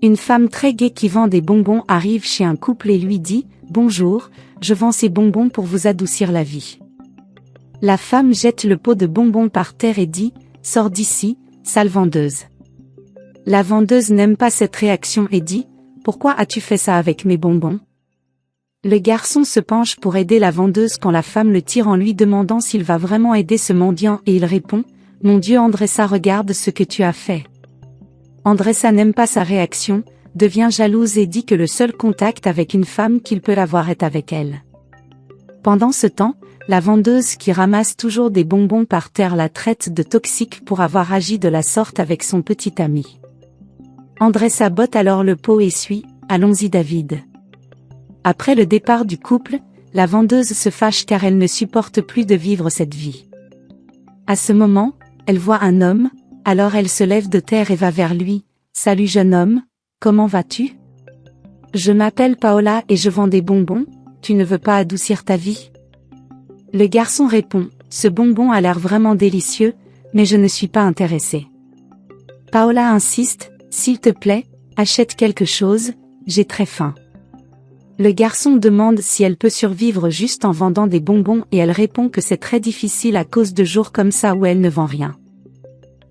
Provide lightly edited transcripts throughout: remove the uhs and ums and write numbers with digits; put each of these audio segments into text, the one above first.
Une femme très gaie qui vend des bonbons arrive chez un couple et lui dit « Bonjour, je vends ces bonbons pour vous adoucir la vie. » La femme jette le pot de bonbons par terre et dit « Sors d'ici, sale vendeuse. » La vendeuse n'aime pas cette réaction et dit « Pourquoi as-tu fait ça avec mes bonbons ?» Le garçon se penche pour aider la vendeuse quand la femme le tire en lui demandant s'il va vraiment aider ce mendiant et il répond « Mon Dieu Andressa, regarde ce que tu as fait. » Andressa n'aime pas sa réaction, devient jalouse et dit que le seul contact avec une femme qu'il peut avoir est avec elle. Pendant ce temps, la vendeuse qui ramasse toujours des bonbons par terre la traite de toxique pour avoir agi de la sorte avec son petit ami. Andressa botte alors le pot et suit « Allons-y David. » Après le départ du couple, la vendeuse se fâche car elle ne supporte plus de vivre cette vie. À ce moment, elle voit un homme, alors elle se lève de terre et va vers lui. « Salut jeune homme, comment vas-tu? Je m'appelle Paola et je vends des bonbons, tu ne veux pas adoucir ta vie ?» Le garçon répond « Ce bonbon a l'air vraiment délicieux, mais je ne suis pas intéressé. » Paola insiste « S'il te plaît, achète quelque chose, j'ai très faim. » Le garçon demande si elle peut survivre juste en vendant des bonbons et elle répond que c'est très difficile à cause de jours comme ça où elle ne vend rien.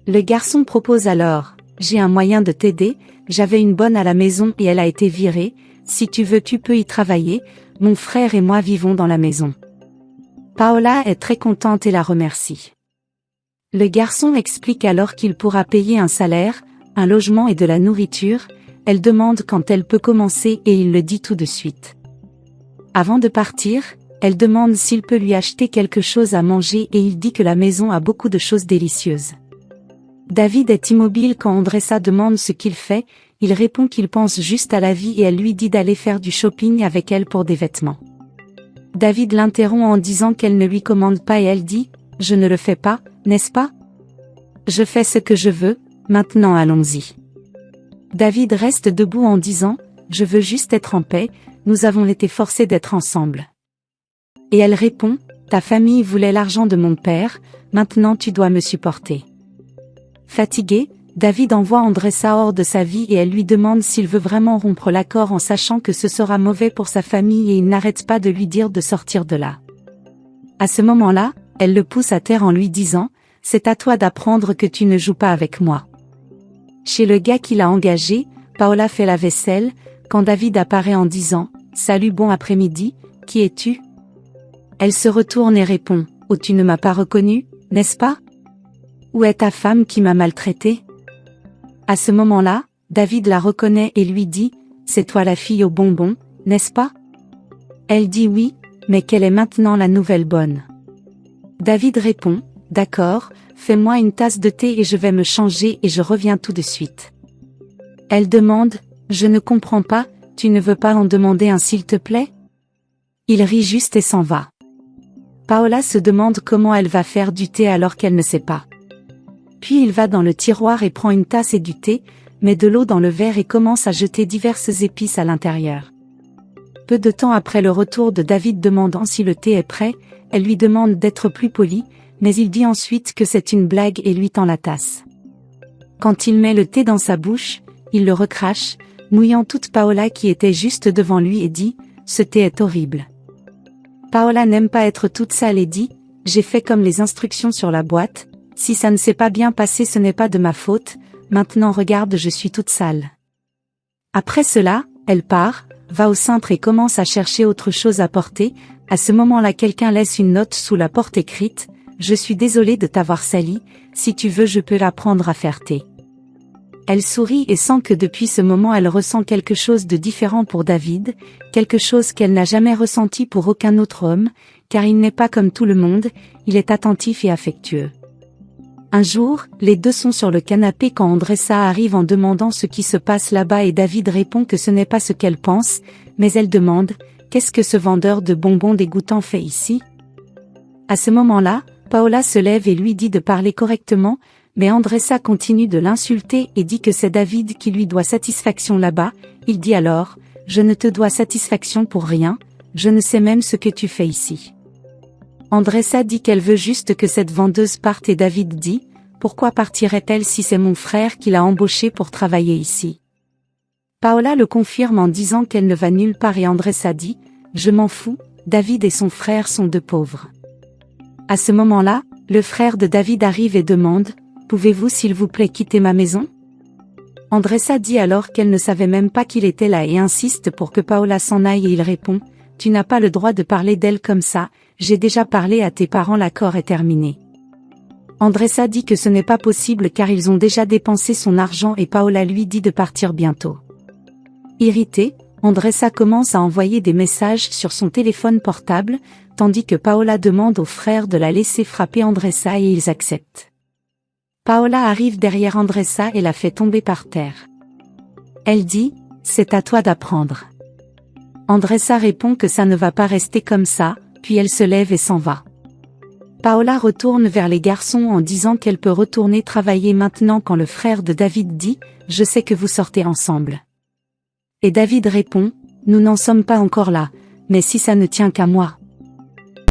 Le garçon propose alors « J'ai un moyen de t'aider, j'avais une bonne à la maison et elle a été virée, si tu veux tu peux y travailler, mon frère et moi vivons dans la maison. » Paola est très contente et la remercie. Le garçon explique alors qu'il pourra payer un salaire, un logement et de la nourriture, elle demande quand elle peut commencer et il le dit tout de suite. Avant de partir, elle demande s'il peut lui acheter quelque chose à manger et il dit que la maison a beaucoup de choses délicieuses. David est immobile quand Andressa demande ce qu'il fait, il répond qu'il pense juste à la vie et elle lui dit d'aller faire du shopping avec elle pour des vêtements. David l'interrompt en disant qu'elle ne lui commande pas et elle dit « Je ne le fais pas, n'est-ce pas? Je fais ce que je veux, maintenant allons-y. » David reste debout en disant « Je veux juste être en paix, nous avons été forcés d'être ensemble. » Et elle répond « Ta famille voulait l'argent de mon père, maintenant tu dois me supporter. » Fatigué, David envoie Andressa hors de sa vie et elle lui demande s'il veut vraiment rompre l'accord en sachant que ce sera mauvais pour sa famille et il n'arrête pas de lui dire de sortir de là. À ce moment-là, elle le pousse à terre en lui disant « C'est à toi d'apprendre que tu ne joues pas avec moi. » Chez le gars qui l'a engagé, Paola fait la vaisselle, quand David apparaît en disant « Salut bon après-midi, qui es-tu » Elle se retourne et répond « Oh tu ne m'as pas reconnu, n'est-ce pas? Où est ta femme qui m'a maltraité ?» À ce moment-là, David la reconnaît et lui dit « C'est toi la fille aux bonbons, n'est-ce pas ?» Elle dit oui, mais quelle est maintenant la nouvelle bonne? David répond « D'accord, fais-moi une tasse de thé et je vais me changer et je reviens tout de suite. » Elle demande « Je ne comprends pas, tu ne veux pas en demander un s'il te plaît ?» Il rit juste et s'en va. Paola se demande comment elle va faire du thé alors qu'elle ne sait pas. Puis il va dans le tiroir et prend une tasse et du thé, met de l'eau dans le verre et commence à jeter diverses épices à l'intérieur. Peu de temps après le retour de David demandant si le thé est prêt, elle lui demande d'être plus polie, mais il dit ensuite que c'est une blague et lui tend la tasse. Quand il met le thé dans sa bouche, il le recrache, mouillant toute Paola qui était juste devant lui et dit « Ce thé est horrible. » Paola n'aime pas être toute sale et dit « J'ai fait comme les instructions sur la boîte. Si ça ne s'est pas bien passé ce n'est pas de ma faute, maintenant regarde je suis toute sale. » Après cela, elle part, va au cintre et commence à chercher autre chose à porter, à ce moment-là quelqu'un laisse une note sous la porte écrite « Je suis désolée de t'avoir sali, si tu veux je peux l'apprendre à faire thé. » Elle sourit et sent que depuis ce moment elle ressent quelque chose de différent pour David, quelque chose qu'elle n'a jamais ressenti pour aucun autre homme, car il n'est pas comme tout le monde, il est attentif et affectueux. Un jour, les deux sont sur le canapé quand Andressa arrive en demandant ce qui se passe là-bas et David répond que ce n'est pas ce qu'elle pense, mais elle demande « Qu'est-ce que ce vendeur de bonbons dégoûtants fait ici ?» À ce moment-là, Paola se lève et lui dit de parler correctement, mais Andressa continue de l'insulter et dit que c'est David qui lui doit satisfaction là-bas, il dit alors « Je ne te dois satisfaction pour rien, je ne sais même ce que tu fais ici. » Andressa dit qu'elle veut juste que cette vendeuse parte et David dit « Pourquoi partirait-elle si c'est mon frère qui l'a embauchée pour travailler ici ?» Paola le confirme en disant qu'elle ne va nulle part et Andressa dit « Je m'en fous, David et son frère sont deux pauvres ». À ce moment-là, le frère de David arrive et demande « Pouvez-vous s'il vous plaît quitter ma maison ?» Andressa dit alors qu'elle ne savait même pas qu'il était là et insiste pour que Paola s'en aille et il répond « Tu n'as pas le droit de parler d'elle comme ça, j'ai déjà parlé à tes parents, l'accord est terminé. » Andressa dit que ce n'est pas possible car ils ont déjà dépensé son argent et Paola lui dit de partir bientôt. Irritée, Andressa commence à envoyer des messages sur son téléphone portable, tandis que Paola demande aux frères de la laisser frapper Andressa et ils acceptent. Paola arrive derrière Andressa et la fait tomber par terre. Elle dit « C'est à toi d'apprendre ». Andressa répond que ça ne va pas rester comme ça, puis elle se lève et s'en va. Paola retourne vers les garçons en disant qu'elle peut retourner travailler maintenant quand le frère de David dit « Je sais que vous sortez ensemble ». Et David répond « Nous n'en sommes pas encore là, mais si ça ne tient qu'à moi,